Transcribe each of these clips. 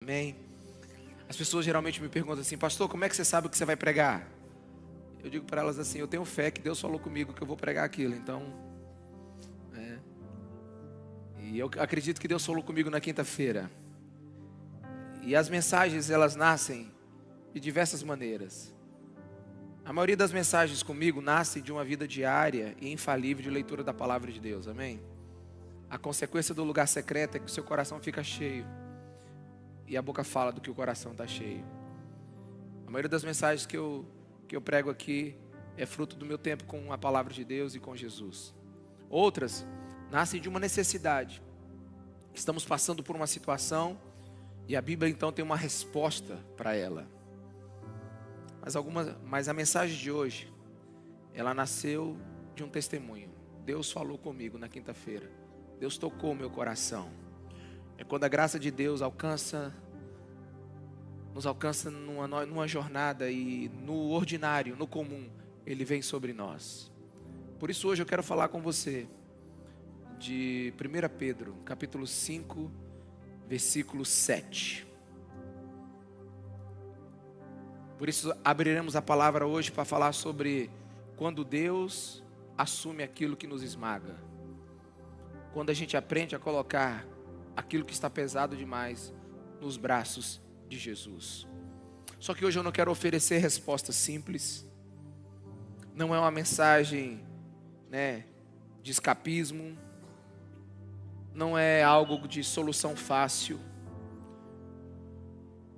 Amém. As pessoas geralmente me perguntam assim: pastor, como é que você sabe o que você vai pregar? Eu digo para elas assim: eu tenho fé que Deus falou comigo que eu vou pregar aquilo. Então, e eu acredito que Deus falou comigo na quinta-feira. E as mensagens, elas nascem de diversas maneiras. A maioria das mensagens comigo nasce de uma vida diária e infalível de leitura da palavra de Deus. Amém? A consequência do lugar secreto é que o seu coração fica cheio. E a boca fala do que o coração está cheio. A maioria das mensagens que eu prego aqui é fruto do meu tempo com a palavra de Deus e com Jesus. Outras nascem de uma necessidade. Estamos passando por uma situação e a Bíblia então tem uma resposta para ela. Mas a mensagem de hoje, ela nasceu de um testemunho. Deus falou comigo na quinta-feira. Deus tocou meu coração. É quando a graça de Deus nos alcança numa jornada e no ordinário, no comum, Ele vem sobre nós. Por isso hoje eu quero falar com você de 1 Pedro, capítulo 5, versículo 7. Por isso abriremos a palavra hoje para falar sobre quando Deus assume aquilo que nos esmaga. Quando a gente aprende a colocar aquilo que está pesado demais nos braços de Jesus. Só que hoje eu não quero oferecer respostas simples. Não é uma mensagem, de escapismo. Não é algo de solução fácil.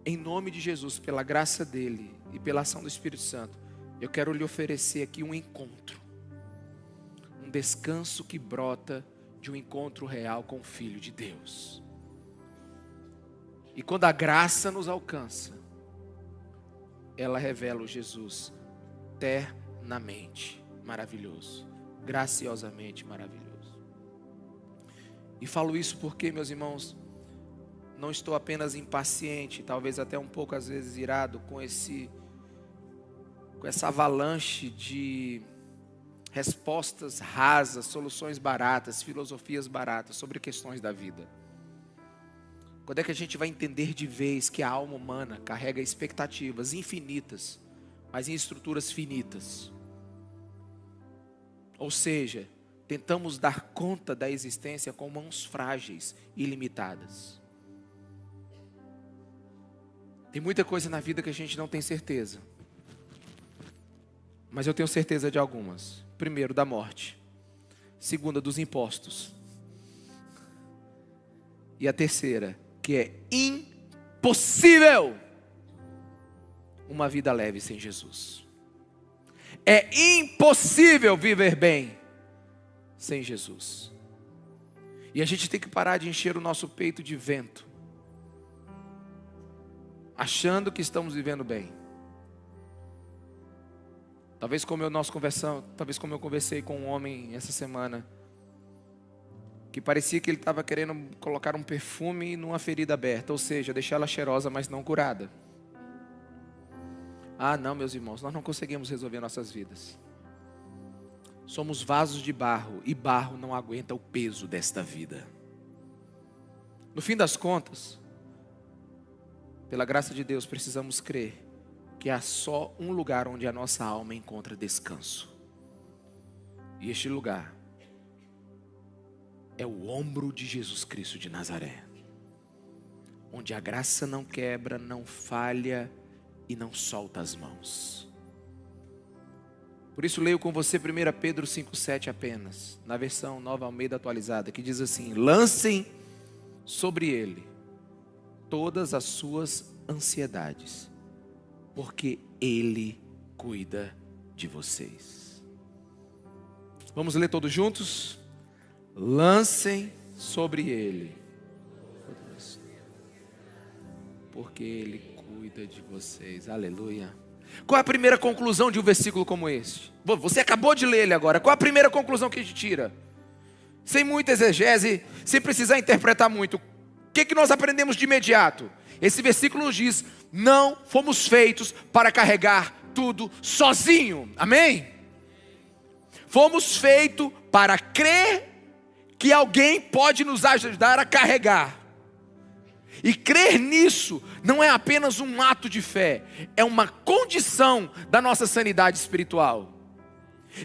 Em nome de Jesus, pela graça dele e pela ação do Espírito Santo, eu quero lhe oferecer aqui um encontro. Um descanso que brota de um encontro real com o Filho de Deus. E quando a graça nos alcança, ela revela o Jesus ternamente maravilhoso, graciosamente maravilhoso. E falo isso porque, meus irmãos, não estou apenas impaciente, talvez até um pouco às vezes irado com essa avalanche de respostas rasas, soluções baratas, filosofias baratas sobre questões da vida. Quando é que a gente vai entender de vez que a alma humana carrega expectativas infinitas, mas em estruturas finitas? Ou seja, tentamos dar conta da existência com mãos frágeis e limitadas. Tem muita coisa na vida que a gente não tem certeza. Mas eu tenho certeza de algumas. Primeiro, da morte. Segunda, dos impostos. E a terceira, que é impossível uma vida leve sem Jesus. É impossível viver bem sem Jesus. E a gente tem que parar de encher o nosso peito de vento, achando que estamos vivendo bem. Talvez como eu conversei com um homem essa semana, que parecia que ele estava querendo colocar um perfume numa ferida aberta, ou seja, deixar ela cheirosa, mas não curada. Ah, não, meus irmãos, nós não conseguimos resolver nossas vidas. Somos vasos de barro, e barro não aguenta o peso desta vida. No fim das contas, pela graça de Deus, precisamos crer que há só um lugar onde a nossa alma encontra descanso. E este lugar é o ombro de Jesus Cristo de Nazaré, onde a graça não quebra, não falha e não solta as mãos. Por isso leio com você 1 Pedro 5,7 apenas, na versão Nova Almeida atualizada, que diz assim: lancem sobre ele todas as suas ansiedades, porque ele cuida de vocês. Vamos ler todos juntos? Lancem sobre ele, porque ele cuida de vocês. Aleluia. Qual é a primeira conclusão de um versículo como este? Você acabou de ler ele agora. Qual é a primeira conclusão que a gente tira? Sem muita exegese, sem precisar interpretar muito. O que nós aprendemos de imediato? Esse versículo nos diz: não fomos feitos para carregar tudo sozinho. Amém? Fomos feitos para crer que alguém pode nos ajudar a carregar. E crer nisso não é apenas um ato de fé, é uma condição da nossa sanidade espiritual.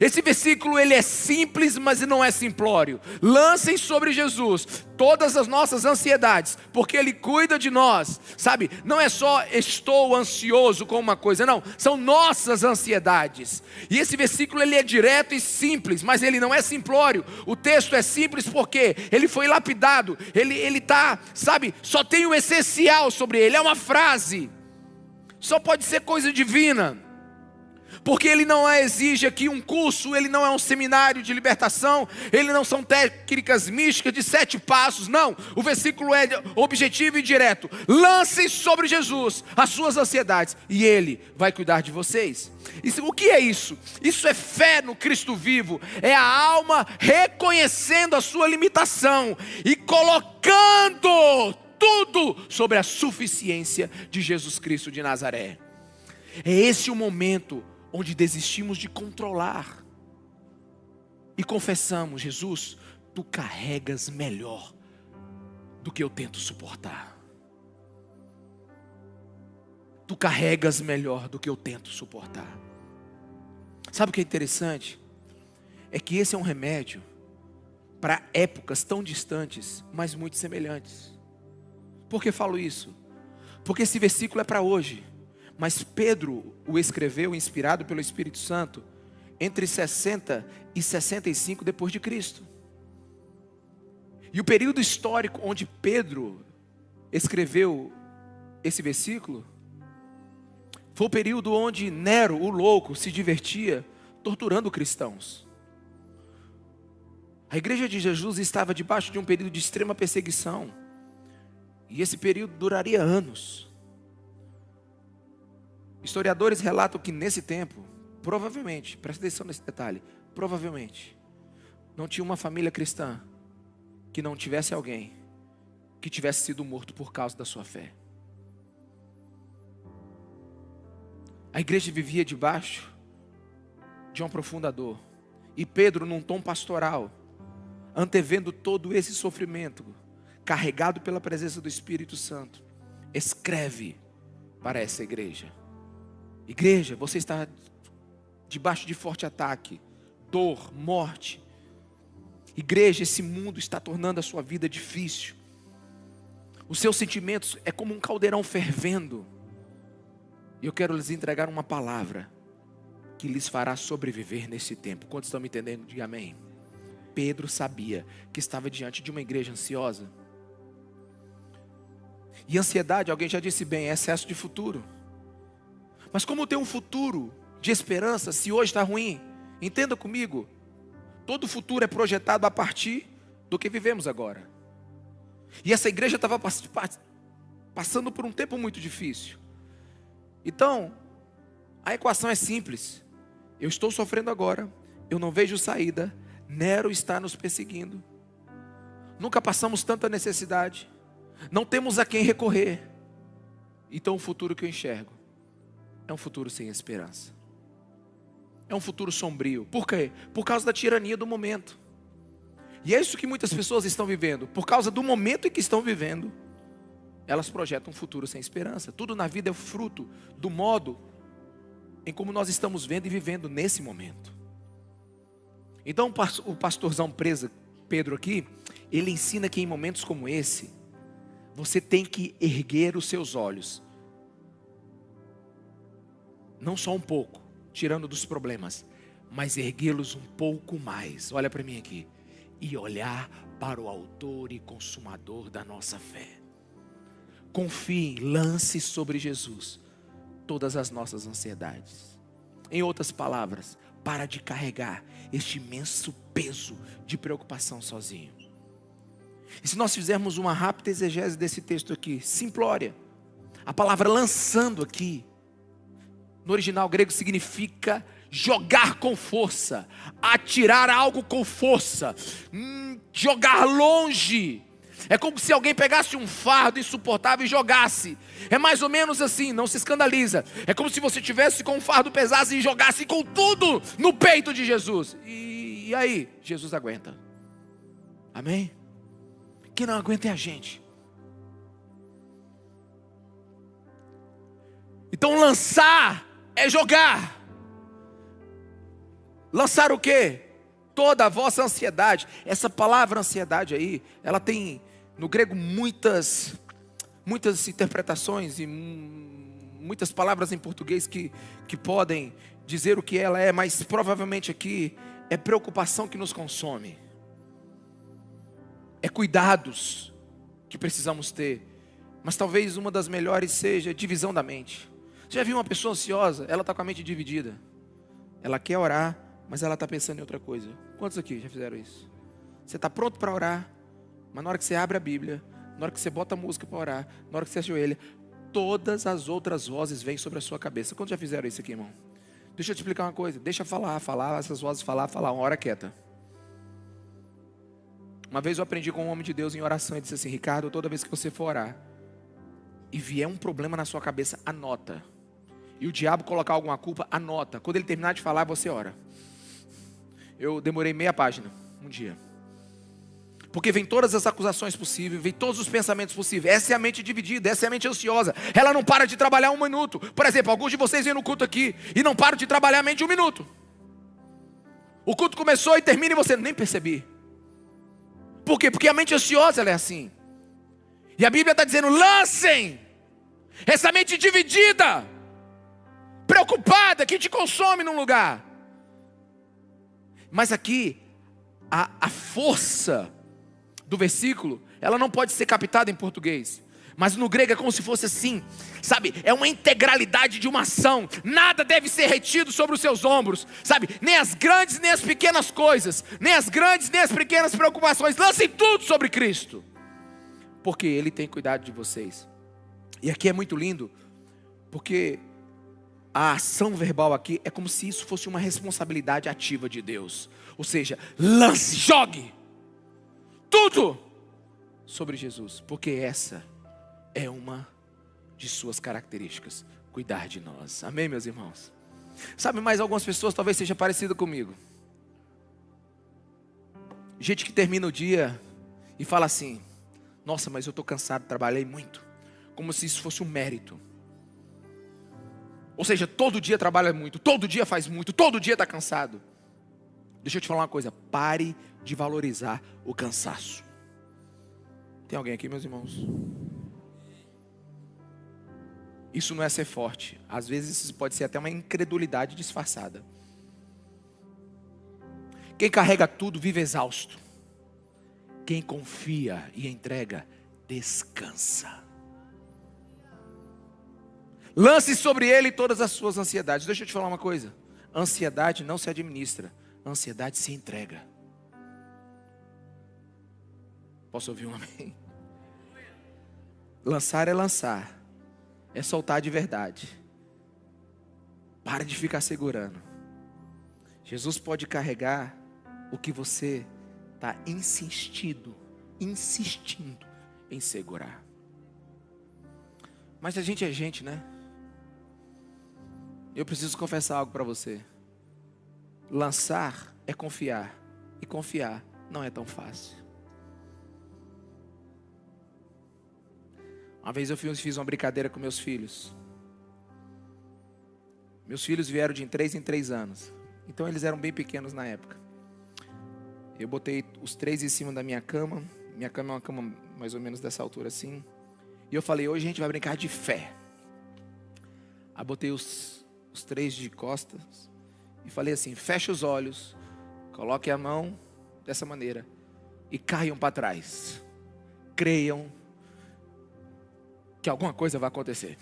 Esse versículo ele é simples, mas não é simplório. Lancem sobre Jesus todas as nossas ansiedades, porque Ele cuida de nós, sabe? Não é só estou ansioso com uma coisa, não, são nossas ansiedades. E esse versículo ele é direto e simples, mas ele não é simplório. O texto é simples porque ele foi lapidado, ele tá, sabe? Só tem o essencial sobre ele, é uma frase, só pode ser coisa divina. Porque ele não exige aqui um curso, ele não é um seminário de libertação, ele não são técnicas místicas de 7 passos, não. O versículo é objetivo e direto. Lancem sobre Jesus as suas ansiedades e Ele vai cuidar de vocês. O que é isso? Isso é fé no Cristo vivo, é a alma reconhecendo a sua limitação e colocando tudo sobre a suficiência de Jesus Cristo de Nazaré. É esse o momento onde desistimos de controlar e confessamos: Jesus, Tu carregas melhor do que eu tento suportar. Tu carregas melhor do que eu tento suportar. Sabe o que é interessante? É que esse é um remédio para épocas tão distantes, mas muito semelhantes. Por que falo isso? Porque esse versículo é para hoje. Mas Pedro o escreveu, inspirado pelo Espírito Santo, entre 60 e 65 depois de Cristo. E o período histórico onde Pedro escreveu esse versículo foi o período onde Nero, o louco, se divertia torturando cristãos. A igreja de Jesus estava debaixo de um período de extrema perseguição. E esse período duraria anos. Historiadores relatam que nesse tempo, provavelmente, presta atenção nesse detalhe, provavelmente, não tinha uma família cristã que não tivesse alguém que tivesse sido morto por causa da sua fé. A igreja vivia debaixo de uma profunda dor. E Pedro, num tom pastoral, antevendo todo esse sofrimento, carregado pela presença do Espírito Santo, escreve para essa igreja: igreja, você está debaixo de forte ataque, dor, morte. Igreja, esse mundo está tornando a sua vida difícil. Os seus sentimentos é como um caldeirão fervendo. E eu quero lhes entregar uma palavra que lhes fará sobreviver nesse tempo. Quantos estão me entendendo? Diga amém. Pedro sabia que estava diante de uma igreja ansiosa. E ansiedade, alguém já disse bem, é excesso de futuro. Mas como tem um futuro de esperança se hoje está ruim? Entenda comigo. Todo futuro é projetado a partir do que vivemos agora. E essa igreja estava passando por um tempo muito difícil. Então, a equação é simples. Eu estou sofrendo agora, eu não vejo saída, Nero está nos perseguindo. Nunca passamos tanta necessidade, não temos a quem recorrer. Então o futuro que eu enxergo é um futuro sem esperança. É um futuro sombrio. Por quê? Por causa da tirania do momento. E é isso que muitas pessoas estão vivendo. Por causa do momento em que estão vivendo, elas projetam um futuro sem esperança. Tudo na vida é fruto do modo em como nós estamos vendo e vivendo nesse momento. Então o pastorzão preso, Pedro aqui, ele ensina que em momentos como esse, você tem que erguer os seus olhos. Não só um pouco, tirando dos problemas, mas erguê-los um pouco mais. Olha para mim aqui. E olhar para o autor e consumador da nossa fé. Confie, lance sobre Jesus todas as nossas ansiedades. Em outras palavras, para de carregar este imenso peso de preocupação sozinho. E se nós fizermos uma rápida exegese desse texto aqui, simplória, a palavra lançando aqui, no original grego significa jogar com força, atirar algo com força, jogar longe. É como se alguém pegasse um fardo insuportável e jogasse. É mais ou menos assim, não se escandaliza. É como se você tivesse com um fardo pesado e jogasse com tudo no peito de Jesus. E aí, Jesus aguenta. Amém? Quem não aguenta é a gente. Então lançar é jogar. Lançar o quê? Toda a vossa ansiedade. Essa palavra ansiedade aí, ela tem no grego muitas interpretações e muitas palavras em português que podem dizer o que ela é, mas provavelmente aqui é preocupação que nos consome. É cuidados que precisamos ter. Mas talvez uma das melhores seja divisão da mente. Você já viu uma pessoa ansiosa? Ela está com a mente dividida. Ela quer orar, mas ela está pensando em outra coisa. Quantos aqui já fizeram isso? Você está pronto para orar, mas na hora que você abre a Bíblia, na hora que você bota a música para orar, na hora que você ajoelha, todas as outras vozes vêm sobre a sua cabeça. Quantos já fizeram isso aqui, irmão? Deixa eu te explicar uma coisa. Deixa falar essas vozes falar, uma hora quieta. Uma vez eu aprendi com um homem de Deus em oração. Ele disse assim: Ricardo, toda vez que você for orar e vier um problema na sua cabeça, anota. E o diabo colocar alguma culpa, anota. Quando ele terminar de falar, você ora. Eu demorei meia página, um dia. Porque vem todas as acusações possíveis, vem todos os pensamentos possíveis. Essa é a mente dividida, essa é a mente ansiosa. Ela não para de trabalhar um minuto. Por exemplo, alguns de vocês vêm no culto aqui e não param de trabalhar a mente um minuto. O culto começou e termina e você nem percebi. Por quê? Porque a mente ansiosa ela é assim. E a Bíblia está dizendo: lancem essa mente dividida, preocupada, que te consome num lugar. Mas aqui, a força do versículo, ela não pode ser captada em português. Mas no grego é como se fosse assim, sabe? É uma integralidade de uma ação. Nada deve ser retido sobre os seus ombros, sabe? Nem as grandes, nem as pequenas coisas. Nem as grandes, nem as pequenas preocupações. Lancem tudo sobre Cristo. Porque Ele tem cuidado de vocês. E aqui é muito lindo, porque a ação verbal aqui é como se isso fosse uma responsabilidade ativa de Deus. Ou seja, lance, jogue tudo sobre Jesus. Porque essa é uma de suas características, cuidar de nós. Amém, meus irmãos? Sabe, mais algumas pessoas talvez seja parecido comigo. Gente que termina o dia e fala assim: nossa, mas eu estou cansado, trabalhei muito. Como se isso fosse um mérito. Ou seja, todo dia trabalha muito, todo dia faz muito, todo dia está cansado. Deixa eu te falar uma coisa: pare de valorizar o cansaço. Tem alguém aqui, meus irmãos? Isso não é ser forte. Às vezes isso pode ser até uma incredulidade disfarçada. Quem carrega tudo vive exausto. Quem confia e entrega, descansa. Lance sobre ele todas as suas ansiedades. Deixa eu te falar uma coisa: ansiedade não se administra, ansiedade se entrega. Posso ouvir um amém? Lançar é lançar, é soltar de verdade. Para de ficar segurando. Jesus pode carregar o que você está insistindo em segurar. Mas a gente é gente, né? Eu preciso confessar algo para você. Lançar é confiar, e confiar não é tão fácil. Uma vez eu fiz uma brincadeira com meus filhos. Meus filhos vieram de 3 em 3 anos. Então eles eram bem pequenos na época. Eu botei os 3 em cima da minha cama. Minha cama é uma cama mais ou menos dessa altura assim. E eu falei: hoje a gente vai brincar de fé. Aí botei os 3 de costas e falei assim: feche os olhos, coloque a mão dessa maneira e caiam para trás. Creiam que alguma coisa vai acontecer.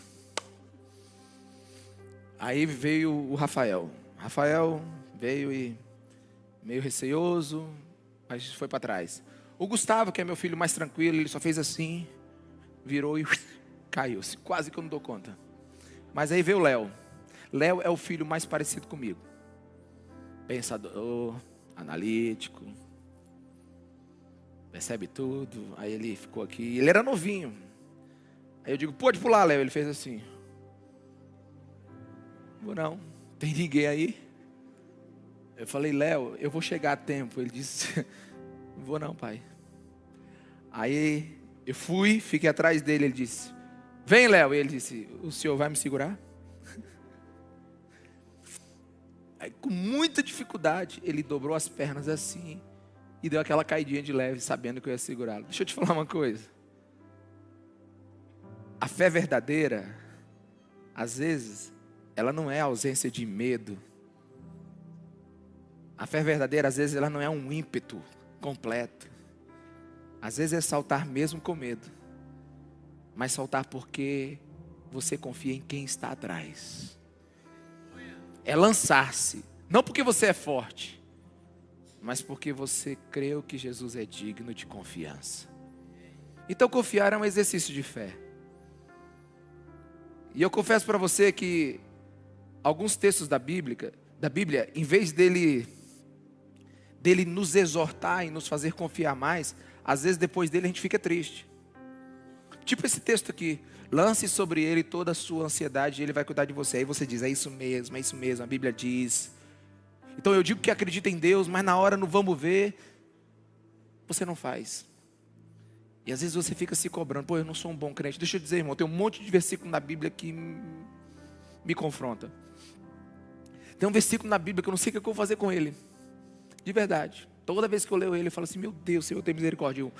Aí veio o Rafael. Rafael veio e meio receoso, mas foi para trás. O Gustavo, que é meu filho mais tranquilo, ele só fez assim, virou e caiu. Quase que eu não dou conta. Mas aí veio o Léo. Léo é o filho mais parecido comigo. Pensador, analítico, percebe tudo. Aí ele ficou aqui. Ele era novinho. Aí eu digo: pode pular, Léo. Ele fez assim: vou não, tem ninguém aí? Eu falei: Léo, eu vou chegar a tempo. Ele disse: não vou não, pai. Aí eu fui, fiquei atrás dele. Ele disse: vem, Léo. E ele disse: o senhor vai me segurar? Aí, com muita dificuldade, ele dobrou as pernas assim e deu aquela caidinha de leve, sabendo que eu ia segurá-lo. Deixa eu te falar uma coisa. A fé verdadeira, às vezes, ela não é ausência de medo. A fé verdadeira, às vezes, ela não é um ímpeto completo. Às vezes é saltar mesmo com medo, mas saltar porque você confia em quem está atrás. É lançar-se, não porque você é forte, mas porque você creu que Jesus é digno de confiança. Então confiar é um exercício de fé. E eu confesso para você que alguns textos da Bíblia, em vez dele nos exortar e nos fazer confiar mais, às vezes depois dele a gente fica triste. Tipo esse texto aqui: lance sobre ele toda a sua ansiedade e ele vai cuidar de você. Aí você diz: é isso mesmo, a Bíblia diz. Então eu digo que acredito em Deus, mas na hora no vamos ver, você não faz. E às vezes você fica se cobrando: pô, eu não sou um bom crente. Deixa eu dizer, irmão, tem um monte de versículo na Bíblia que me confronta. Tem um versículo na Bíblia que eu não sei o que eu vou fazer com ele. De verdade. Toda vez que eu leio ele, eu falo assim: meu Deus, Senhor, tem misericórdia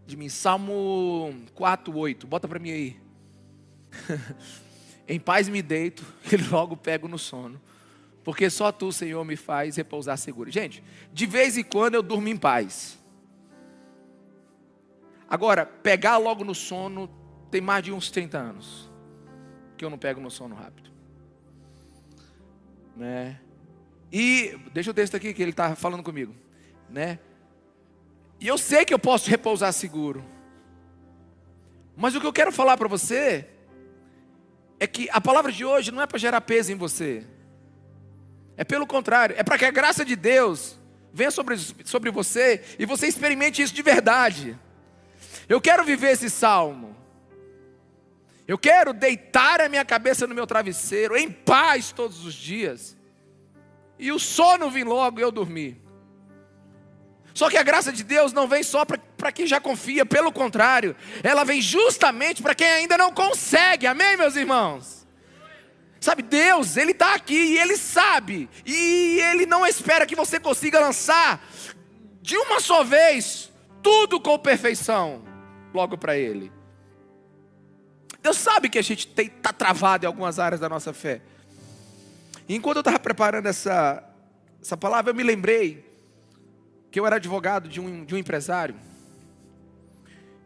de mim. Salmo 4:8, bota para mim aí. Em paz me deito e logo pego no sono, porque só Tu, Senhor, me faz repousar seguro. Gente, de vez em quando eu durmo em paz. Agora, pegar logo no sono tem mais de uns 30 anos que eu não pego no sono rápido, né? E deixa o texto aqui que ele está falando comigo, né? E eu sei que eu posso repousar seguro, mas o que eu quero falar para você é que a palavra de hoje não é para gerar peso em você. É pelo contrário, é para que a graça de Deus venha sobre você e você experimente isso de verdade. Eu quero viver esse salmo. Eu quero deitar a minha cabeça no meu travesseiro em paz todos os dias, e o sono vir logo e eu dormir. Só que a graça de Deus não vem só para quem já confia, pelo contrário, ela vem justamente para quem ainda não consegue, amém, meus irmãos? Sabe, Deus, Ele está aqui e Ele sabe, e Ele não espera que você consiga lançar de uma só vez tudo com perfeição logo para Ele. Deus sabe que a gente está travado em algumas áreas da nossa fé. E enquanto eu estava preparando essa palavra, eu me lembrei que eu era advogado de um empresário.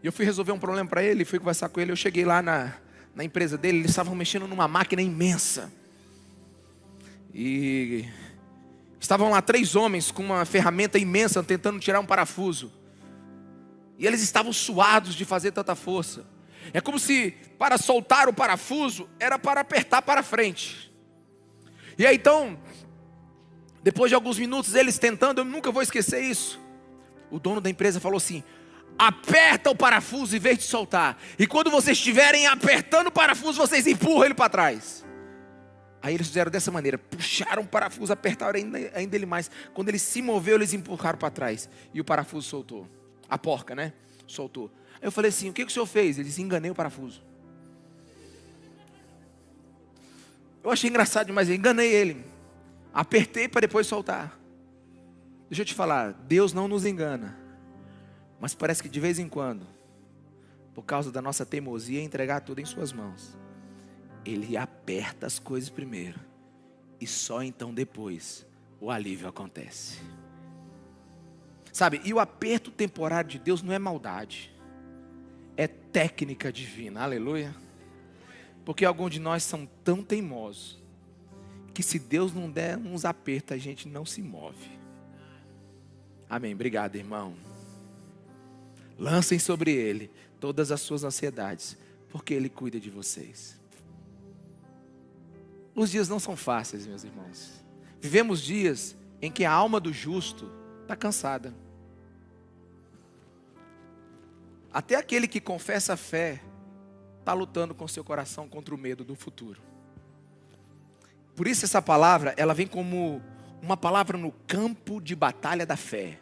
E eu fui resolver um problema para ele, fui conversar com ele. Eu cheguei lá na empresa dele, eles estavam mexendo numa máquina imensa. E estavam lá 3 homens com uma ferramenta imensa tentando tirar um parafuso. E eles estavam suados de fazer tanta força. É como se para soltar o parafuso era para apertar para frente. E aí então, depois de alguns minutos eles tentando, eu nunca vou esquecer isso, o dono da empresa falou assim: aperta o parafuso em vez de soltar. E quando vocês estiverem apertando o parafuso, vocês empurram ele para trás. Aí eles fizeram dessa maneira, puxaram o parafuso, apertaram ainda ele mais. Quando ele se moveu, eles empurraram para trás e o parafuso soltou. A porca, né? Soltou. Aí eu falei assim: o que o senhor fez? Ele disse: enganei o parafuso. Eu achei engraçado demais, eu enganei ele. Apertei para depois soltar. Deixa eu te falar, Deus não nos engana. Mas parece que de vez em quando, por causa da nossa teimosia em entregar tudo em suas mãos, Ele aperta as coisas primeiro, e só então depois o alívio acontece. Sabe, e o aperto temporário de Deus não é maldade, é técnica divina, aleluia. Porque alguns de nós são tão teimosos, que se Deus não der uns apertos, a gente não se move. Amém, obrigado, irmão. Lancem sobre Ele todas as suas ansiedades, porque Ele cuida de vocês. Os dias não são fáceis, meus irmãos. Vivemos dias em que a alma do justo está cansada. Até aquele que confessa a fé está lutando com seu coração contra o medo do futuro. Por isso essa palavra, ela vem como uma palavra no campo de batalha da fé.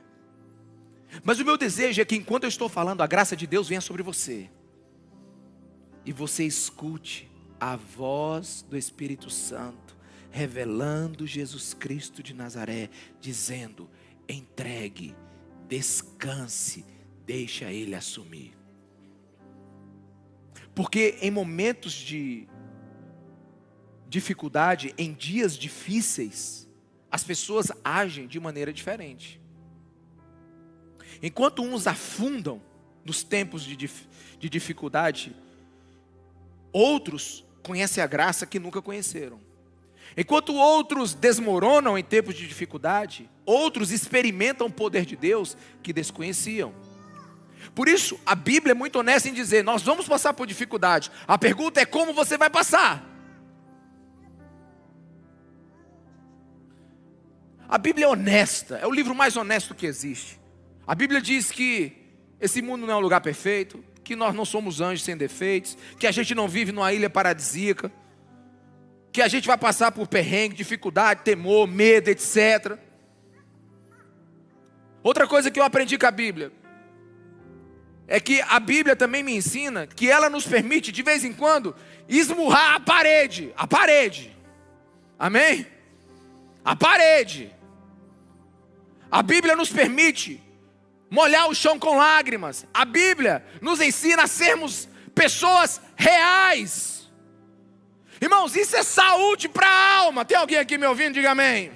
Mas o meu desejo é que enquanto eu estou falando, a graça de Deus venha sobre você. E você escute a voz do Espírito Santo revelando Jesus Cristo de Nazaré, dizendo: entregue, descanse, deixa Ele assumir. Porque em momentos de dificuldade, em dias difíceis, as pessoas agem de maneira diferente. Enquanto uns afundam nos tempos de dificuldade, outros conhecem a graça que nunca conheceram. Enquanto outros desmoronam em tempos de dificuldade, outros experimentam o poder de Deus que desconheciam. Por isso, a Bíblia é muito honesta em dizer: nós vamos passar por dificuldade. A pergunta é como você vai passar. A Bíblia é honesta, é o livro mais honesto que existe. A Bíblia diz que esse mundo não é um lugar perfeito, que nós não somos anjos sem defeitos, que a gente não vive numa ilha paradisíaca, que a gente vai passar por perrengue, dificuldade, temor, medo, etc. Outra coisa que eu aprendi com a Bíblia é que a Bíblia também me ensina que ela nos permite, de vez em quando, esmurrar a parede. A parede. Amém? A parede. A Bíblia nos permite molhar o chão com lágrimas. A Bíblia nos ensina a sermos pessoas reais. Irmãos, isso é saúde para a alma. Tem alguém aqui me ouvindo? Diga amém.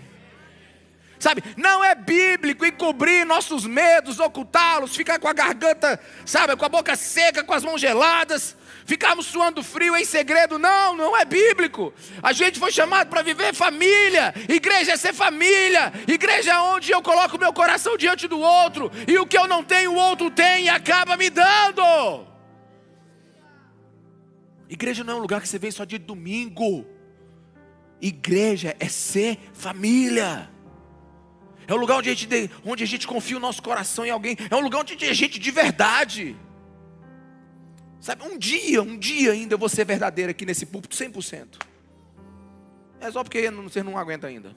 Sabe, não é bíblico encobrir nossos medos, ocultá-los, ficar com a garganta, sabe, com a boca seca, com as mãos geladas, ficarmos suando frio em segredo. Não, não é bíblico. A gente foi chamado para viver família. Igreja é ser família. Igreja é onde eu coloco meu coração diante do outro, e o que eu não tenho, o outro tem e acaba me dando. Igreja não é um lugar que você vem só dia de domingo. Igreja é ser família. É um lugar onde a gente confia o nosso coração em alguém. É um lugar onde tem gente de verdade. Sabe, um dia ainda eu vou ser verdadeiro aqui nesse púlpito 100%. É só porque você não aguenta ainda.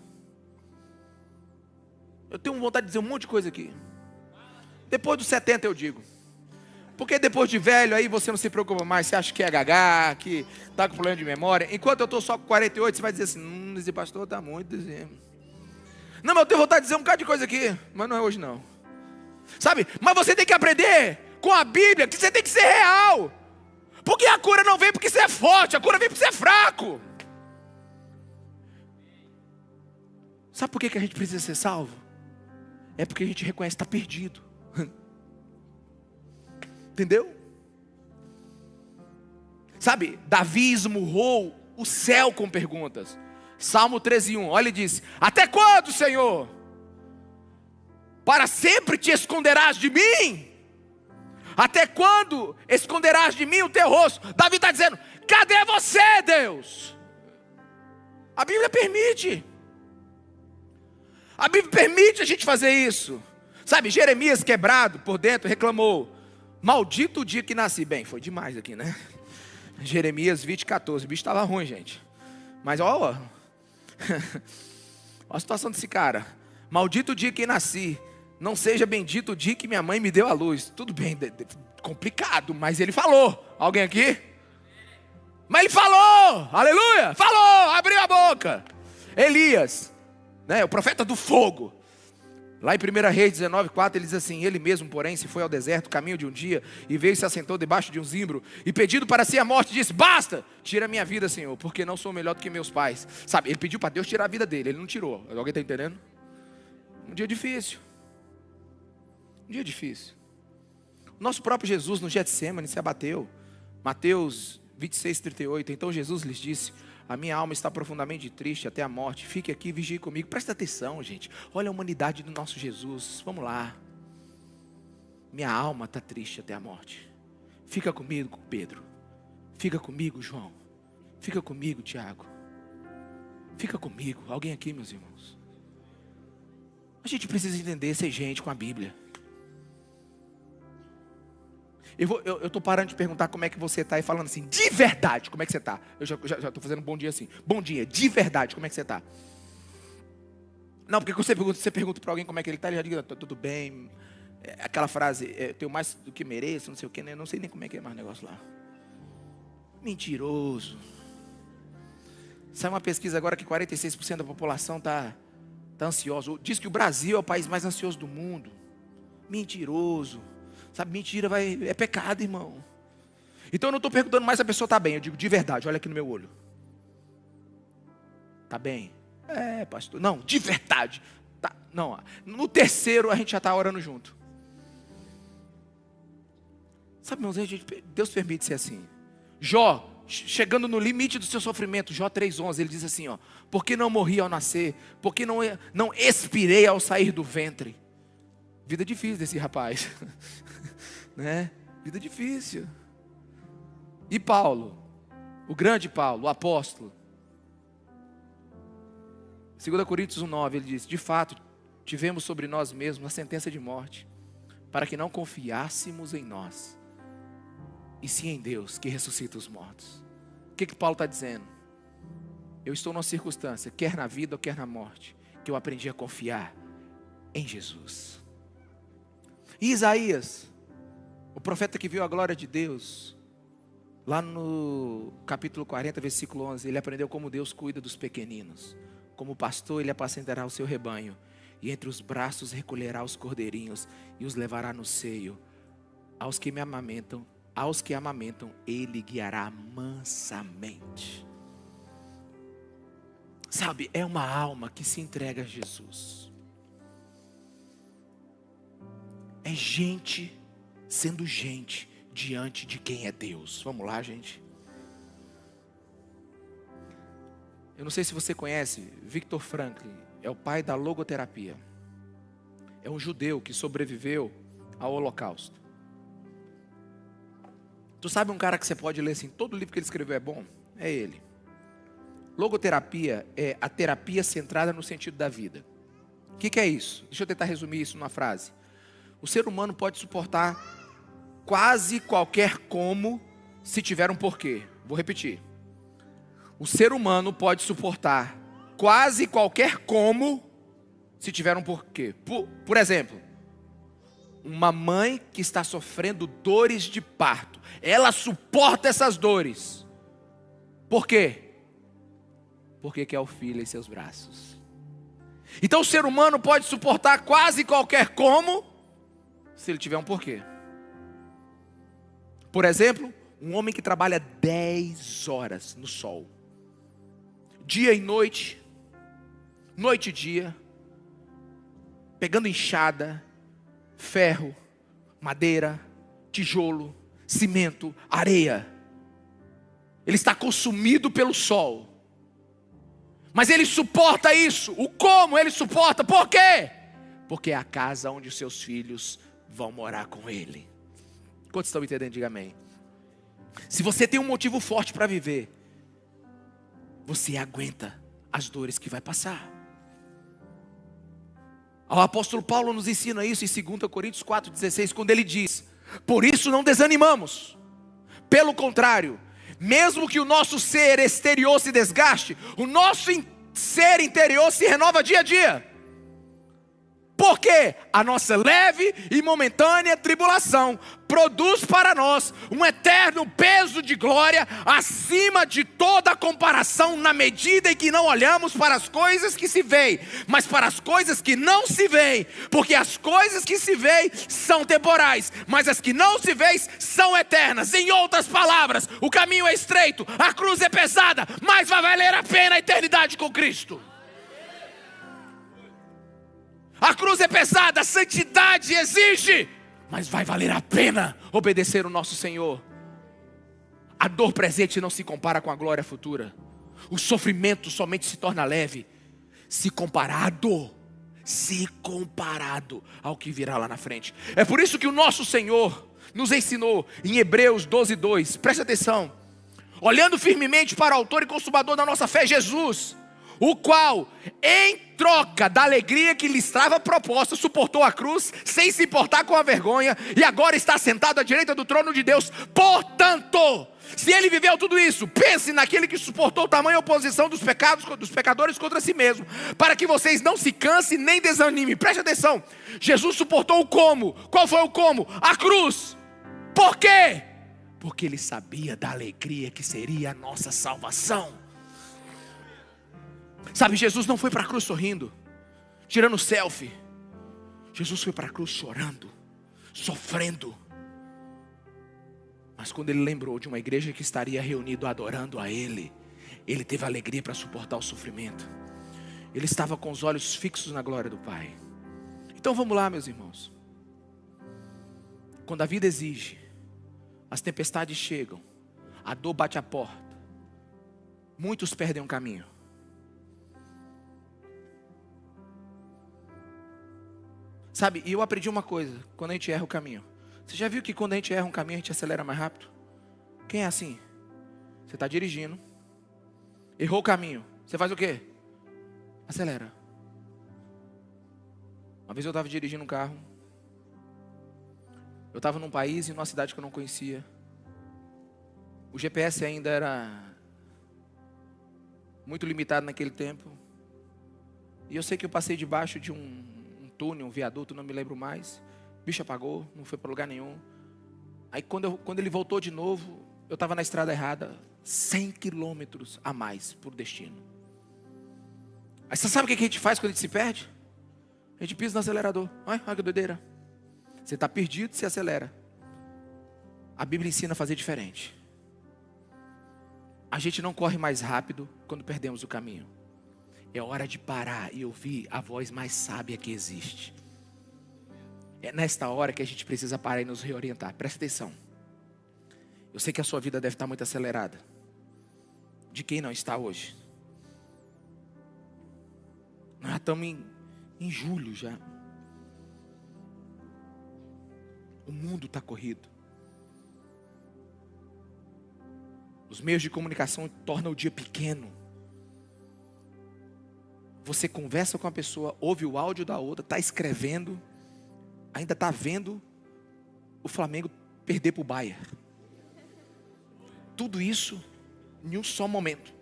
Eu tenho vontade de dizer um monte de coisa aqui. Depois dos 70 eu digo. Porque depois de velho aí você não se preocupa mais. Você acha que é gaga, que está com problema de memória. Enquanto eu estou só com 48, você vai dizer assim: esse pastor está muito dizendo. Não, mas eu tenho vontade de dizer um bocado de coisa aqui, mas não é hoje não. Sabe, mas você tem que aprender com a Bíblia que você tem que ser real. Porque a cura não vem porque você é forte, a cura vem porque você é fraco. Sabe por que a gente precisa ser salvo? É porque a gente reconhece que está perdido. Entendeu? Sabe, Davi esmurrou o céu com perguntas. Salmo 13:1, olha, ele disse: até quando, Senhor? Para sempre te esconderás de mim? Até quando esconderás de mim o teu rosto? Davi está dizendo: cadê você, Deus? A Bíblia permite. A Bíblia permite a gente fazer isso. Sabe, Jeremias, quebrado por dentro, reclamou: maldito o dia que nasci. Bem, foi demais aqui, né? Jeremias 20:14, o bicho estava ruim, gente. Mas olha a situação desse cara. Maldito o dia que nasci, não seja bendito o dia que minha mãe me deu a luz. Tudo bem, complicado, mas ele falou. Alguém aqui? Mas ele falou, aleluia, falou, abriu a boca. Elias, né, o profeta do fogo. Lá em 1 Reis 19:4 ele diz assim: ele mesmo, porém, se foi ao deserto, caminho de um dia, e veio e se assentou debaixo de um zimbro, e pedindo para si a morte, disse: basta, tira a minha vida, Senhor, porque não sou melhor do que meus pais. Sabe, ele pediu para Deus tirar a vida dele, ele não tirou. Alguém está entendendo? Um dia difícil. Um dia difícil. O nosso próprio Jesus no Getsemane se abateu. Mateus 26:38. Então Jesus lhes disse: a minha alma está profundamente triste até a morte. Fique aqui, vigie comigo. Presta atenção, gente. Olha a humanidade do nosso Jesus. Vamos lá. Minha alma está triste até a morte. Fica comigo, Pedro. Fica comigo, João. Fica comigo, Tiago. Fica comigo. Alguém aqui, meus irmãos? A gente precisa entender, ser gente com a Bíblia. Eu estou parando de perguntar como é que você está e falando assim, de verdade, como é que você está? Eu já estou fazendo um bom dia assim. Bom dia, de verdade, como é que você está? Não, porque quando você pergunta para alguém como é que ele está, ele já diz: tá tudo bem. Aquela frase: eu tenho mais do que mereço, não sei o que, né? Não sei nem como é que é mais o negócio lá. Mentiroso. Sai uma pesquisa agora que 46% da população está ansiosa. Diz que o Brasil é o país mais ansioso do mundo. Mentiroso. Sabe, mentira é pecado, irmão. Então eu não estou perguntando mais se a pessoa está bem. Eu digo de verdade, olha aqui no meu olho. Está bem? É, pastor. Não, de verdade. Tá. Não, no terceiro a gente já está orando junto. Sabe, meus irmãos, Deus permite ser assim. Jó, chegando no limite do seu sofrimento, Jó 3,11, ele diz assim, ó: porque não morri ao nascer, porque não expirei ao sair do ventre. Vida difícil desse rapaz, né? Vida difícil. E Paulo, o grande Paulo, o apóstolo, 2 Coríntios 1,9, ele diz: de fato, tivemos sobre nós mesmos a sentença de morte, para que não confiássemos em nós, e sim em Deus, que ressuscita os mortos. O que Paulo está dizendo? Eu estou numa circunstância, quer na vida ou quer na morte, que eu aprendi a confiar em Jesus. E Isaías, o profeta que viu a glória de Deus, lá no capítulo 40, versículo 11, ele aprendeu como Deus cuida dos pequeninos. Como pastor, ele apacentará o seu rebanho, e entre os braços recolherá os cordeirinhos, e os levará no seio. Aos que amamentam, ele guiará mansamente. Sabe, é uma alma que se entrega a Jesus. É gente sendo gente diante de quem é Deus. Vamos lá, gente. Eu não sei se você conhece, Viktor Frankl é o pai da logoterapia. É um judeu que sobreviveu ao Holocausto. Tu sabe um cara que você pode ler assim, todo livro que ele escreveu é bom? É ele. Logoterapia é a terapia centrada no sentido da vida. O que é isso? Deixa eu tentar resumir isso numa frase. O ser humano pode suportar quase qualquer como, se tiver um porquê. Vou repetir. O ser humano pode suportar quase qualquer como, se tiver um porquê. Por exemplo, uma mãe que está sofrendo dores de parto. Ela suporta essas dores. Por quê? Porque quer o filho em seus braços. Então o ser humano pode suportar quase qualquer como, se ele tiver um porquê. Por exemplo, um homem que trabalha 10 horas no sol, dia e noite, noite e dia, pegando enxada, ferro, madeira, tijolo, cimento, areia. Ele está consumido pelo sol. Mas ele suporta isso. O como ele suporta? Por quê? Porque é a casa onde os seus filhos vão morar com ele. Quantos estão entendendo? Diga amém. Se você tem um motivo forte para viver, você aguenta as dores que vai passar. O apóstolo Paulo nos ensina isso em 2 Coríntios 4,16, quando ele diz: por isso não desanimamos. Pelo contrário, mesmo que o nosso ser exterior se desgaste, o nosso ser interior se renova dia a dia. Porque a nossa leve e momentânea tribulação produz para nós um eterno peso de glória acima de toda comparação, na medida em que não olhamos para as coisas que se veem, mas para as coisas que não se veem. Porque as coisas que se veem são temporais, mas as que não se veem são eternas. Em outras palavras, o caminho é estreito, a cruz é pesada, mas vai valer a pena a eternidade com Cristo. A cruz é pesada, a santidade exige, mas vai valer a pena obedecer o nosso Senhor. A dor presente não se compara com a glória futura. O sofrimento somente se torna leve se comparado ao que virá lá na frente. É por isso que o nosso Senhor nos ensinou em Hebreus 12:2. Preste atenção. Olhando firmemente para o autor e consumador da nossa fé, Jesus, o qual, em troca da alegria que lhe estava proposta, suportou a cruz, sem se importar com a vergonha, e agora está sentado à direita do trono de Deus. Portanto, se ele viveu tudo isso, pense naquele que suportou tamanha oposição dos pecadores contra si mesmo, para que vocês não se cansem nem desanimem. Preste atenção, Jesus suportou o como. Qual foi o como? A cruz. Por quê? Porque ele sabia da alegria que seria a nossa salvação. Sabe, Jesus não foi para a cruz sorrindo, tirando selfie. Jesus foi para a cruz chorando, sofrendo. Mas quando ele lembrou de uma igreja que estaria reunido adorando a Ele, ele teve alegria para suportar o sofrimento. Ele estava com os olhos fixos na glória do Pai. Então vamos lá, meus irmãos. Quando a vida exige, as tempestades chegam, a dor bate a porta, muitos perdem um caminho. Sabe, e eu aprendi uma coisa, quando a gente erra o caminho. Você já viu que quando a gente erra um caminho, a gente acelera mais rápido? Quem é assim? Você está dirigindo, errou o caminho, você faz o quê? Acelera. Uma vez eu estava dirigindo um carro. Eu estava num país e numa cidade que eu não conhecia. O GPS ainda era muito limitado naquele tempo. E eu sei que eu passei debaixo de um túnel, um viaduto, não me lembro mais. O bicho apagou, não foi para lugar nenhum. Aí quando ele voltou de novo, eu estava na estrada errada, 100 quilômetros a mais por destino. Aí você sabe o que a gente faz quando a gente se perde? A gente pisa no acelerador. Olha que doideira. Você está perdido, você acelera. A Bíblia ensina a fazer diferente. A gente não corre mais rápido quando perdemos o caminho. É hora de parar e ouvir a voz mais sábia que existe. É nesta hora que a gente precisa parar e nos reorientar. Presta atenção. Eu sei que a sua vida deve estar muito acelerada. De quem não está hoje? Nós já estamos em julho já. O mundo está corrido. Os meios de comunicação tornam o dia pequeno. Você conversa com a pessoa, ouve o áudio da outra, está escrevendo, ainda está vendo o Flamengo perder para o Bayern. Tudo isso em um só momento.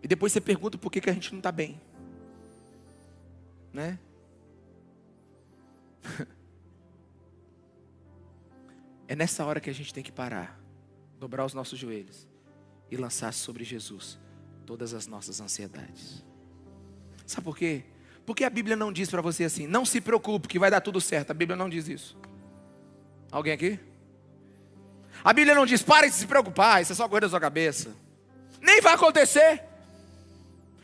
E depois você pergunta por que a gente não está bem. Né? É nessa hora que a gente tem que parar, dobrar os nossos joelhos e lançar sobre Jesus todas as nossas ansiedades. Sabe por quê? Porque a Bíblia não diz para você assim, não se preocupe que vai dar tudo certo. A Bíblia não diz isso. Alguém aqui? A Bíblia não diz, pare de se preocupar, isso é só coisa da sua cabeça. Nem vai acontecer.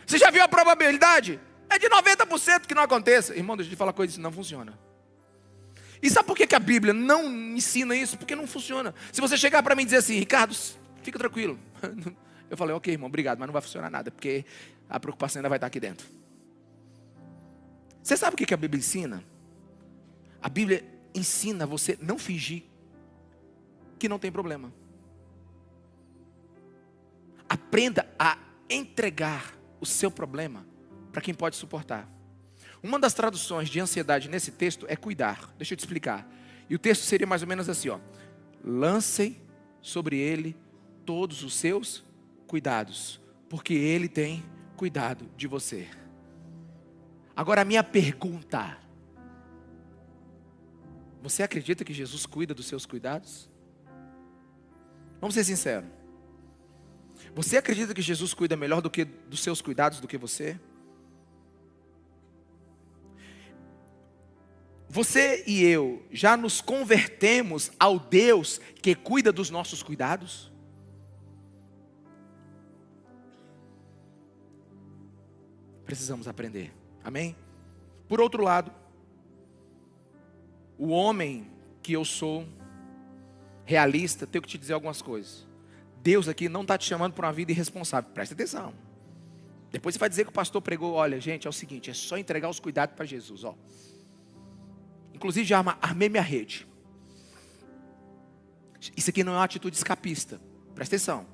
Você já viu a probabilidade? É de 90% que não aconteça. Irmão, deixa eu te falar coisa, isso não funciona. E sabe por que a Bíblia não ensina isso? Porque não funciona. Se você chegar para mim e dizer assim, Ricardo, fica tranquilo. Eu falei, ok, irmão, obrigado, mas não vai funcionar nada, porque a preocupação ainda vai estar aqui dentro. Você sabe o que a Bíblia ensina? A Bíblia ensina você não fingir que não tem problema. Aprenda a entregar o seu problema para quem pode suportar. Uma das traduções de ansiedade nesse texto é cuidar. Deixa eu te explicar. E o texto seria mais ou menos assim, ó. Lancem sobre ele todos os seus cuidados, porque ele tem cuidado de você. Agora a minha pergunta: você acredita que Jesus cuida dos seus cuidados? Vamos ser sinceros. Você acredita que Jesus cuida melhor do que dos seus cuidados do que você? Você e eu já nos convertemos ao Deus que cuida dos nossos cuidados? Precisamos aprender. Amém? Por outro lado, o homem que eu sou, realista, tenho que te dizer algumas coisas. Deus aqui não está te chamando para uma vida irresponsável. Presta atenção. Depois você vai dizer que o pastor pregou, olha gente, é o seguinte, é só entregar os cuidados para Jesus. Ó. Inclusive já armei minha rede. Isso aqui não é uma atitude escapista. Presta atenção.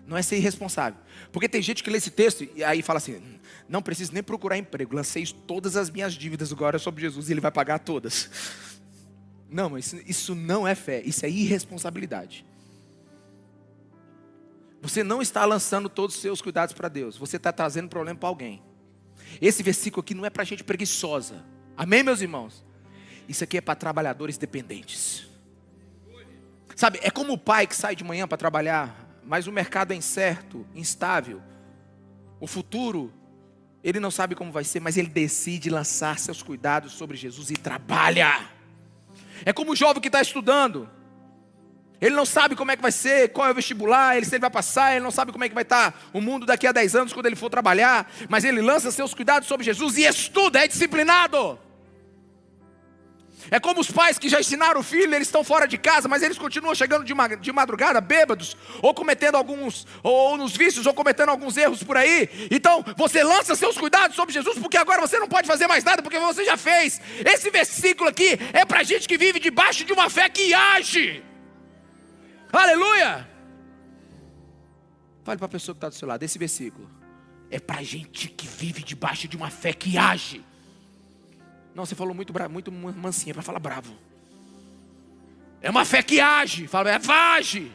Não é ser irresponsável. Porque tem gente que lê esse texto e aí fala assim, não preciso nem procurar emprego. Lancei todas as minhas dívidas agora sobre Jesus e Ele vai pagar todas. Não, mas isso não é fé. Isso é irresponsabilidade. Você não está lançando todos os seus cuidados para Deus. Você está trazendo problema para alguém. Esse versículo aqui não é para gente preguiçosa. Amém, meus irmãos? Isso aqui é para trabalhadores dependentes. Sabe, é como o pai que sai de manhã para trabalhar, mas o mercado é incerto, instável. o futuro, ele não sabe como vai ser, mas ele decide lançar seus cuidados sobre Jesus e trabalha. É como o jovem que está estudando. Ele não sabe como é que vai ser, qual é o vestibular, se ele vai passar, ele não sabe como é que vai estar o mundo daqui a 10 anos quando ele for trabalhar, mas ele lança seus cuidados sobre Jesus e estuda, é disciplinado. É como os pais que já ensinaram o filho, eles estão fora de casa, mas eles continuam chegando de madrugada, bêbados, ou cometendo alguns, ou nos vícios, ou cometendo alguns erros por aí. Então, você lança seus cuidados sobre Jesus, porque agora você não pode fazer mais nada, porque você já fez. Esse versículo aqui é para gente que vive debaixo de uma fé que age. Aleluia! Fale para a pessoa que está do seu lado, esse versículo é para gente que vive debaixo de uma fé que age. Não, você falou muito mansinha, para falar bravo. É uma fé que age. Fala, age.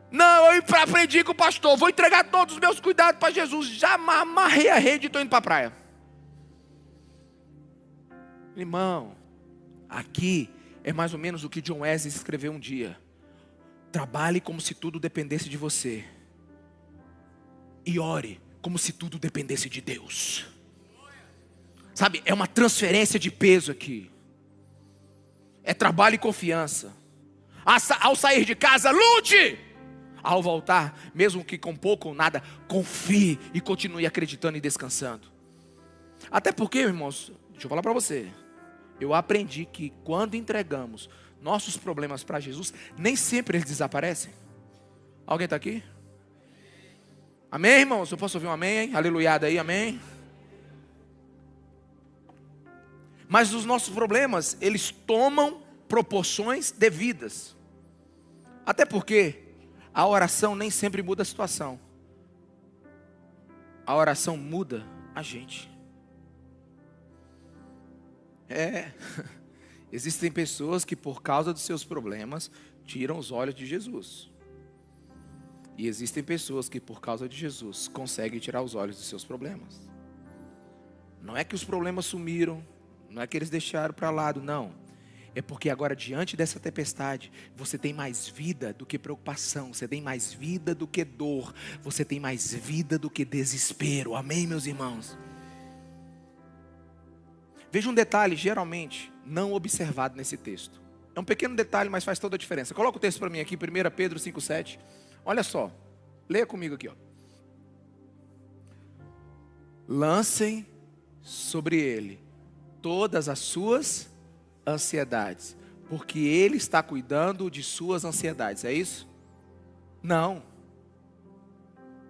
Não, eu aprendi com o pastor, vou entregar todos os meus cuidados para Jesus. Já amarrei a rede e estou indo para a praia. Irmão, aqui é mais ou menos o que John Wesley escreveu um dia. Trabalhe como se tudo dependesse de você. E ore como se tudo dependesse de Deus. Sabe, é uma transferência de peso aqui. É trabalho e confiança. Ao sair de casa, lute. Ao voltar, mesmo que com pouco ou nada, confie e continue acreditando e descansando. Até porque, irmãos, deixa eu falar para você. Eu aprendi que quando entregamos nossos problemas para Jesus, nem sempre eles desaparecem. Alguém está aqui? Amém, irmãos? Eu posso ouvir um amém, hein? Aleluiada aí, amém? Mas os nossos problemas, eles tomam proporções devidas. Até porque a oração nem sempre muda a situação. A oração muda a gente. Existem pessoas que por causa dos seus problemas tiram os olhos de Jesus. E existem pessoas que por causa de Jesus conseguem tirar os olhos dos seus problemas. Não é que os problemas sumiram, não é que eles deixaram para lado, não. É porque agora diante dessa tempestade, você tem mais vida do que preocupação, você tem mais vida do que dor, você tem mais vida do que desespero. Amém, meus irmãos? Veja um detalhe geralmente não observado nesse texto. É um pequeno detalhe, mas faz toda a diferença. Coloca o texto para mim aqui, 1 Pedro 5,7. Olha só, leia comigo aqui, ó. Lancem sobre ele todas as suas ansiedades, porque ele está cuidando de suas ansiedades, é isso? Não.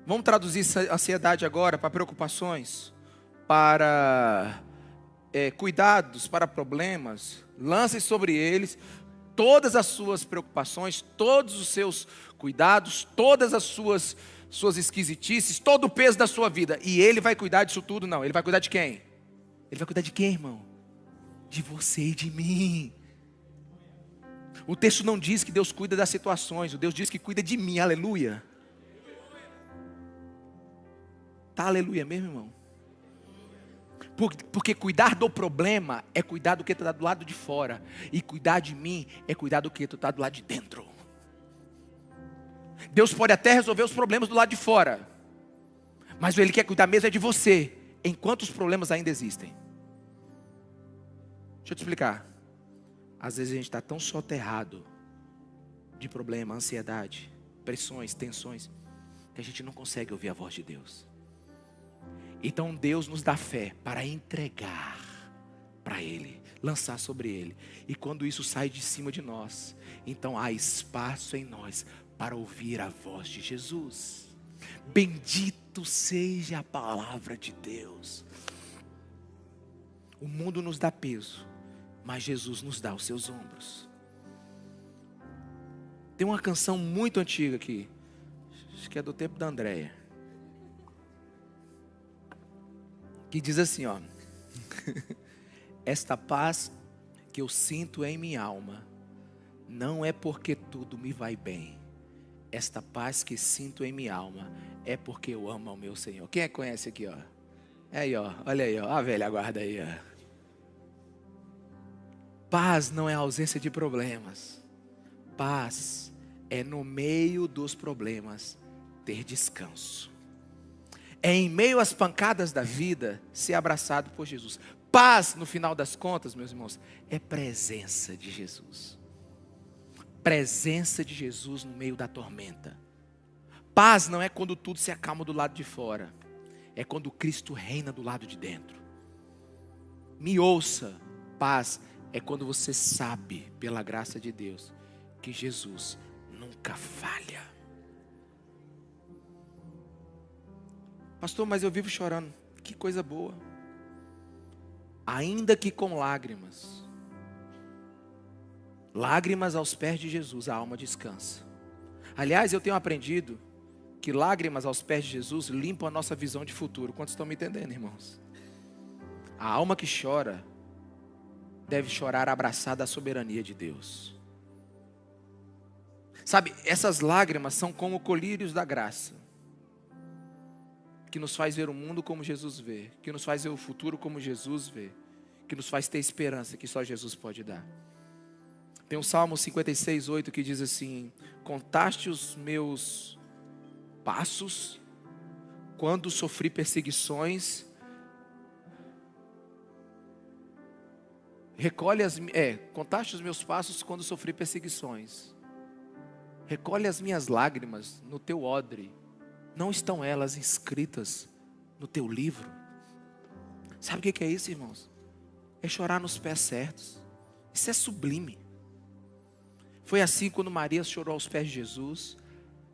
Vamos traduzir ansiedade agora para preocupações, para cuidados, para problemas. Lancem sobre eles todas as suas preocupações, todos os seus cuidados, todas as suas esquisitices, todo o peso da sua vida. E ele vai cuidar disso tudo? Não, ele vai cuidar de quem? Ele vai cuidar de quem, irmão? De você e de mim. O texto não diz que Deus cuida das situações, o Deus diz que cuida de mim, aleluia. Tá aleluia mesmo, irmão? Porque cuidar do problema é cuidar do que está do lado de fora. E cuidar de mim é cuidar do que está do lado de dentro. Deus pode até resolver os problemas do lado de fora, mas Ele quer cuidar mesmo é de você, enquanto os problemas ainda existem. Deixa eu te explicar. Às vezes a gente está tão soterrado de problema, ansiedade, pressões, tensões, que a gente não consegue ouvir a voz de Deus. Então Deus nos dá fé para entregar para Ele, lançar sobre Ele. E quando isso sai de cima de nós, então há espaço em nós para ouvir a voz de Jesus. Bendito seja a palavra de Deus. O mundo nos dá peso, mas Jesus nos dá os seus ombros. Tem uma canção muito antiga aqui, acho que é do tempo da Andréia, que diz assim, ó: esta paz que eu sinto em minha alma, não é porque tudo me vai bem. Esta paz que sinto em minha alma, é porque eu amo ao meu Senhor. Quem é que conhece aqui, ó? É aí, ó, olha aí, ó, a velha guarda aí, ó. Paz não é ausência de problemas. Paz é no meio dos problemas ter descanso. É em meio às pancadas da vida ser abraçado por Jesus. Paz, no final das contas, meus irmãos, é presença de Jesus. Presença de Jesus no meio da tormenta. Paz não é quando tudo se acalma do lado de fora. É quando Cristo reina do lado de dentro. Me ouça, paz é quando você sabe, pela graça de Deus, que Jesus nunca falha. Pastor, mas eu vivo chorando. Que coisa boa. Ainda que com lágrimas. Lágrimas aos pés de Jesus, a alma descansa. Aliás, eu tenho aprendido que lágrimas aos pés de Jesus limpam a nossa visão de futuro. Quantos estão me entendendo, irmãos? A alma que chora deve chorar abraçada à soberania de Deus. Sabe, essas lágrimas são como colírios da graça, que nos faz ver o mundo como Jesus vê, que nos faz ver o futuro como Jesus vê, que nos faz ter esperança que só Jesus pode dar. Tem um Salmo 56:8 que diz assim: contaste os meus passos quando sofri perseguições, contaste os meus passos quando sofri perseguições, recolhe as minhas lágrimas no teu odre, não estão elas inscritas no teu livro? Sabe o que é isso, irmãos? É chorar nos pés certos. Isso é sublime. Foi assim quando Maria chorou aos pés de Jesus,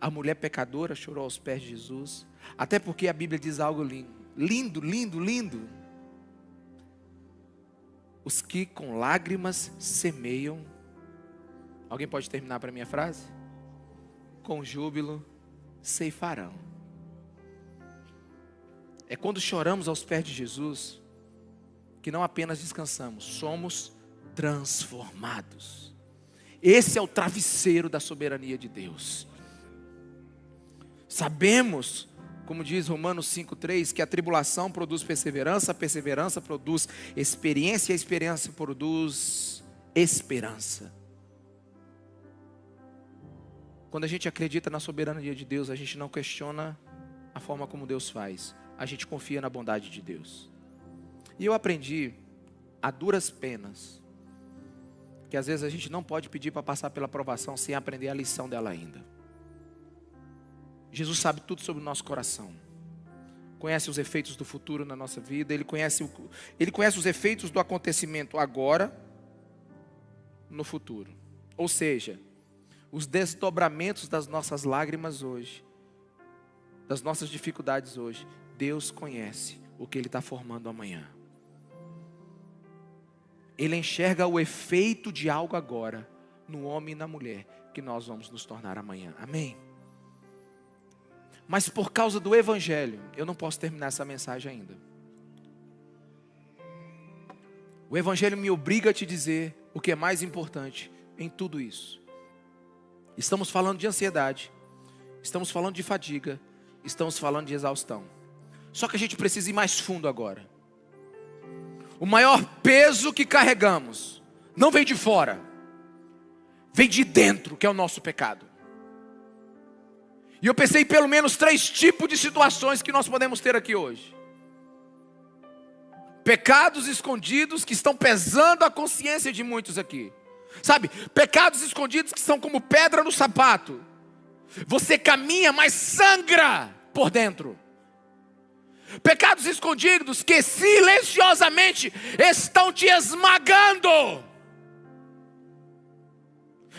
a mulher pecadora chorou aos pés de Jesus, até porque a Bíblia diz algo lindo, lindo. Os que com lágrimas semeiam, alguém pode terminar para mim a frase? Com júbilo ceifarão. É quando choramos aos pés de Jesus, que não apenas descansamos, somos transformados. Esse é o travesseiro da soberania de Deus. Sabemos, como diz Romanos 5:3, que a tribulação produz perseverança, a perseverança produz experiência, e a experiência produz esperança. Quando a gente acredita na soberania de Deus, a gente não questiona a forma como Deus faz. A gente confia na bondade de Deus. E eu aprendi, a duras penas, que às vezes a gente não pode pedir para passar pela provação sem aprender a lição dela ainda. Jesus sabe tudo sobre o nosso coração. Conhece os efeitos do futuro na nossa vida. Ele conhece os efeitos do acontecimento agora, no futuro. Ou seja, os desdobramentos das nossas lágrimas hoje, das nossas dificuldades hoje, Deus conhece o que Ele está formando amanhã. Ele enxerga o efeito de algo agora, no homem e na mulher, que nós vamos nos tornar amanhã. Amém? Mas por causa do Evangelho, eu não posso terminar essa mensagem ainda. O Evangelho me obriga a te dizer o que é mais importante em tudo isso. Estamos falando de ansiedade, estamos falando de fadiga, estamos falando de exaustão. Só que a gente precisa ir mais fundo agora. O maior peso que carregamos não vem de fora, vem de dentro, que é o nosso pecado. E eu pensei em pelo menos 3 tipos de situações que nós podemos ter aqui hoje. Pecados escondidos que estão pesando a consciência de muitos aqui. Sabe, pecados escondidos que são como pedra no sapato. Você caminha, mas sangra por dentro. Pecados escondidos que silenciosamente estão te esmagando.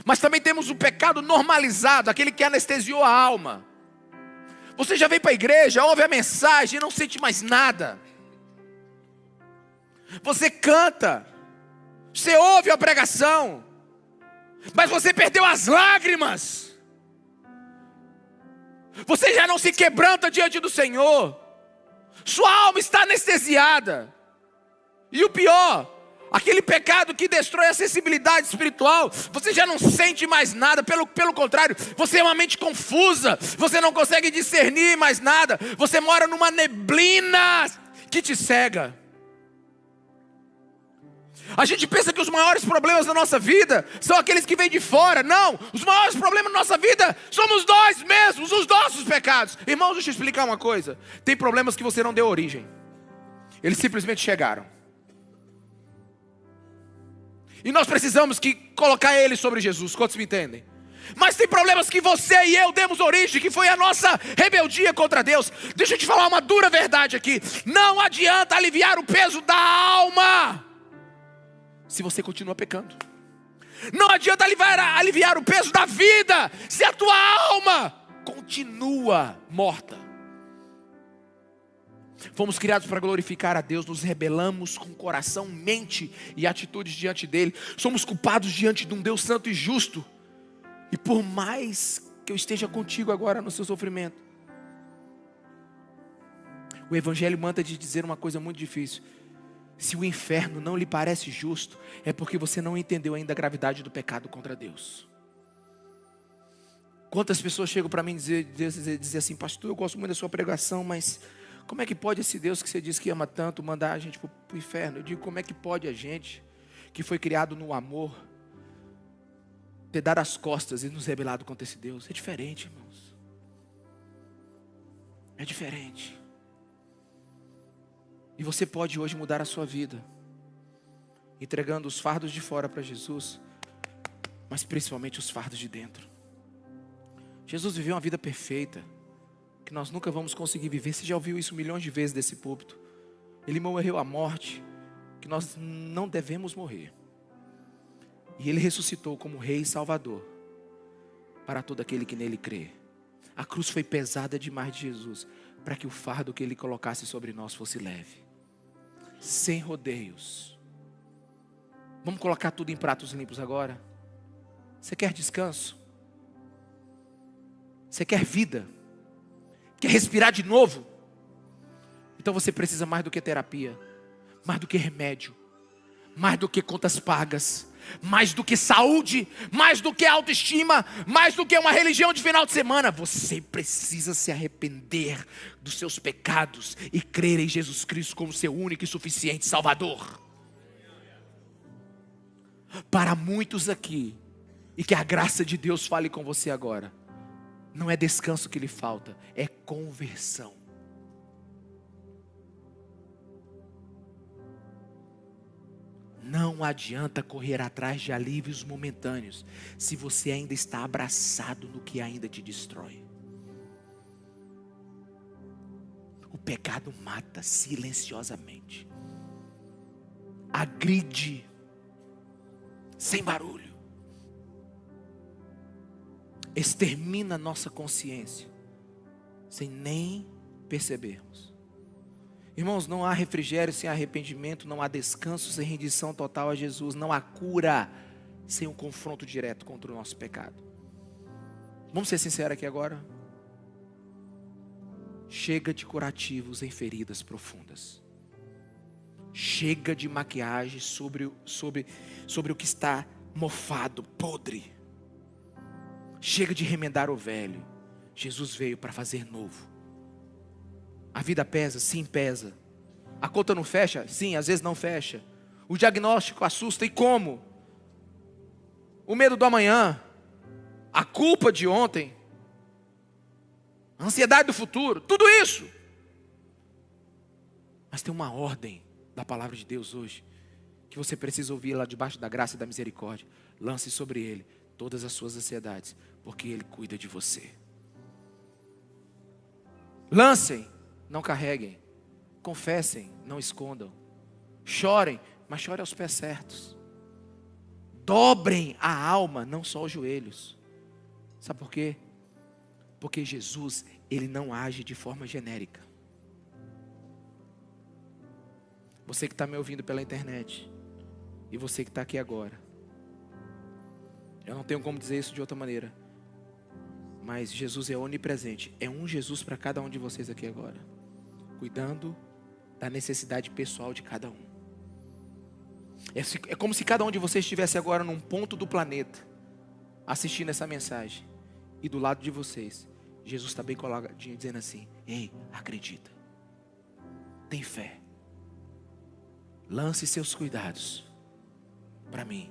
Mas também temos o pecado normalizado, aquele que anestesiou a alma. Você já veio para a igreja, ouve a mensagem e não sente mais nada. Você canta, você ouve a pregação, mas você perdeu as lágrimas. Você já não se quebranta diante do Senhor. Sua alma está anestesiada. E o pior, aquele pecado que destrói a sensibilidade espiritual, você já não sente mais nada, pelo contrário, você é uma mente confusa, você não consegue discernir mais nada, você mora numa neblina que te cega. A gente pensa que os maiores problemas da nossa vida são aqueles que vêm de fora. Não, os maiores problemas da nossa vida somos nós mesmos, os nossos pecados. Irmãos, deixa eu explicar uma coisa. Tem problemas que você não deu origem. Eles simplesmente chegaram. E nós precisamos colocar eles sobre Jesus. Quantos me entendem? Mas tem problemas que você e eu demos origem, que foi a nossa rebeldia contra Deus. Deixa eu te falar uma dura verdade aqui. Não adianta aliviar o peso da alma se você continua pecando. Não adianta aliviar o peso da vida se a tua alma continua morta. Fomos criados para glorificar a Deus, nos rebelamos com coração, mente e atitudes diante dele. Somos culpados diante de um Deus santo e justo. E por mais que eu esteja contigo agora no seu sofrimento, o Evangelho manda te dizer uma coisa muito difícil. Se o inferno não lhe parece justo, é porque você não entendeu ainda a gravidade do pecado contra Deus. Quantas pessoas chegam para mim dizer assim: pastor, eu gosto muito da sua pregação, mas como é que pode esse Deus que você diz que ama tanto mandar a gente para o inferno? Eu digo, como é que pode a gente, que foi criado no amor, ter dado as costas e nos rebelado contra esse Deus? É diferente, irmãos. É diferente. E você pode hoje mudar a sua vida, entregando os fardos de fora para Jesus, mas principalmente os fardos de dentro. Jesus viveu uma vida perfeita, que nós nunca vamos conseguir viver. Você já ouviu isso milhões de vezes desse púlpito. Ele morreu a morte que nós não devemos morrer. E Ele ressuscitou como Rei e Salvador para todo aquele que nele crê. A cruz foi pesada demais de Jesus, para que o fardo que Ele colocasse sobre nós fosse leve, sem rodeios. Vamos colocar tudo em pratos limpos agora? Você quer descanso? Você quer vida? Quer respirar de novo? Então você precisa mais do que terapia, mais do que remédio, mais do que contas pagas, mais do que saúde, mais do que autoestima, mais do que uma religião de final de semana. Você precisa se arrepender dos seus pecados e crer em Jesus Cristo como seu único e suficiente Salvador. Para muitos aqui, e que a graça de Deus fale com você agora, não é descanso que lhe falta, é conversão. Não adianta correr atrás de alívios momentâneos, se você ainda está abraçado no que ainda te destrói. O pecado mata silenciosamente, agride, sem barulho, extermina nossa consciência, sem nem percebermos. Irmãos, não há refrigério sem arrependimento, não há descanso sem rendição total a Jesus, não há cura sem um confronto direto contra o nosso pecado. Vamos ser sinceros aqui agora? Chega de curativos em feridas profundas. Chega de maquiagem sobre o que está mofado, podre. Chega de remendar o velho. Jesus veio para fazer novo. A vida pesa? Sim, pesa. A conta não fecha? Sim, às vezes não fecha. O diagnóstico assusta, e como? O medo do amanhã, a culpa de ontem, a ansiedade do futuro, tudo isso. Mas tem uma ordem da palavra de Deus hoje, que você precisa ouvir lá debaixo da graça e da misericórdia. Lance sobre Ele todas as suas ansiedades, porque Ele cuida de você. Lancem, não carreguem. Confessem, não escondam. Chorem, mas chorem aos pés certos. Dobrem a alma, não só os joelhos. Sabe por quê? Porque Jesus, Ele não age de forma genérica. Você que está me ouvindo pela internet, e você que está aqui agora, eu não tenho como dizer isso de outra maneira, mas Jesus é onipresente. É um Jesus para cada um de vocês aqui agora, cuidando da necessidade pessoal de cada um. É como se cada um de vocês estivesse agora num ponto do planeta, assistindo essa mensagem, e do lado de vocês, Jesus está bem coladinho, dizendo assim: ei, acredita, tem fé, lance seus cuidados, para mim,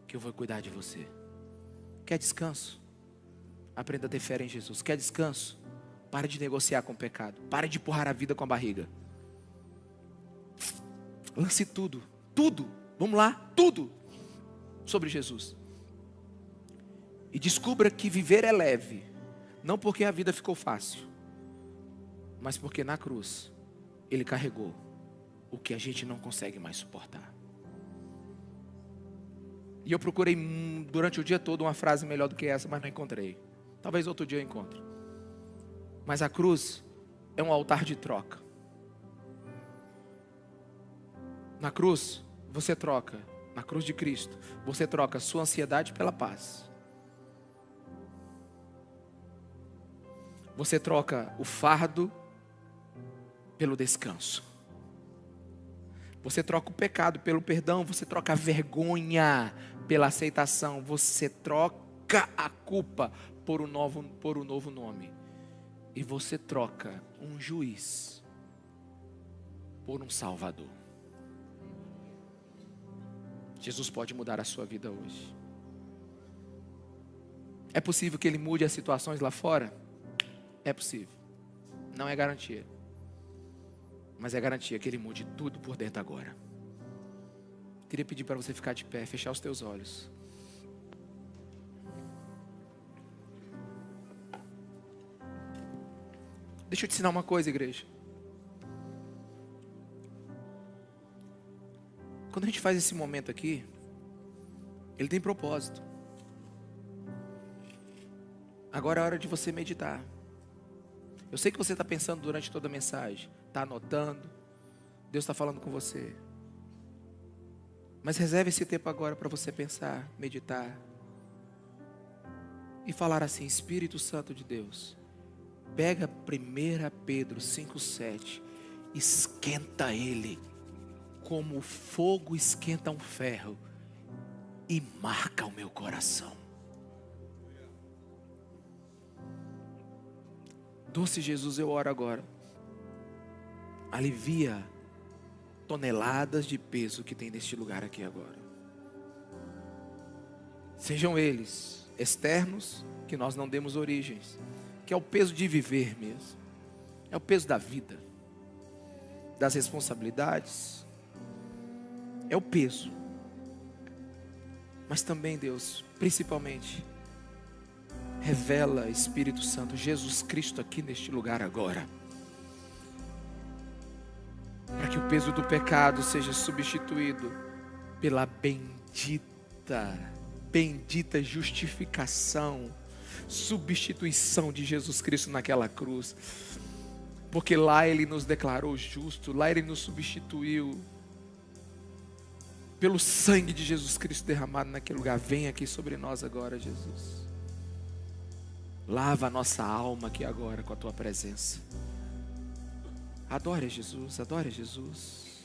que eu vou cuidar de você. Quer descanso? Aprenda a ter fé em Jesus. Quer descanso? Pare de negociar com o pecado. Pare de empurrar a vida com a barriga. Lance tudo, vamos lá, tudo sobre Jesus. E descubra que viver é leve, não porque a vida ficou fácil, mas porque na cruz Ele carregou o que a gente não consegue mais suportar. E eu procurei durante o dia todo uma frase melhor do que essa, mas não encontrei. Talvez outro dia eu encontre. Mas a cruz é um altar de troca. Na cruz, você troca, na cruz de Cristo, você troca a sua ansiedade pela paz. Você troca o fardo pelo descanso. Você troca o pecado pelo perdão. Você troca a vergonha pela aceitação. Você troca a culpa por um novo nome. E você troca um juiz por um salvador. Jesus pode mudar a sua vida hoje. É possível que Ele mude as situações lá fora? É possível. Não é garantia. Mas é garantia que Ele mude tudo por dentro agora. Queria pedir para você ficar de pé, fechar os teus olhos. Deixa eu te ensinar uma coisa, igreja. Quando a gente faz esse momento aqui, ele tem propósito. Agora é a hora de você meditar. Eu sei que você está pensando durante toda a mensagem, está anotando, Deus está falando com você. Mas reserve esse tempo agora para você pensar, meditar e falar assim: Espírito Santo de Deus, pega 1 Pedro 5,7, esquenta ele como o fogo esquenta um ferro e marca o meu coração. Doce Jesus, eu oro agora. Alivia toneladas de peso que tem neste lugar aqui agora. Sejam eles externos, que nós não demos origens, que é o peso de viver mesmo. É o peso da vida, das responsabilidades. É o peso. Mas também, Deus, principalmente, revela, Espírito Santo, Jesus Cristo aqui neste lugar agora. Para que o peso do pecado seja substituído pela bendita justificação, substituição de Jesus Cristo naquela cruz. Porque lá Ele nos declarou justo, lá Ele nos substituiu. Pelo sangue de Jesus Cristo derramado naquele lugar. Vem aqui sobre nós agora, Jesus. Lava a nossa alma aqui agora com a Tua presença. Adore Jesus, adore Jesus.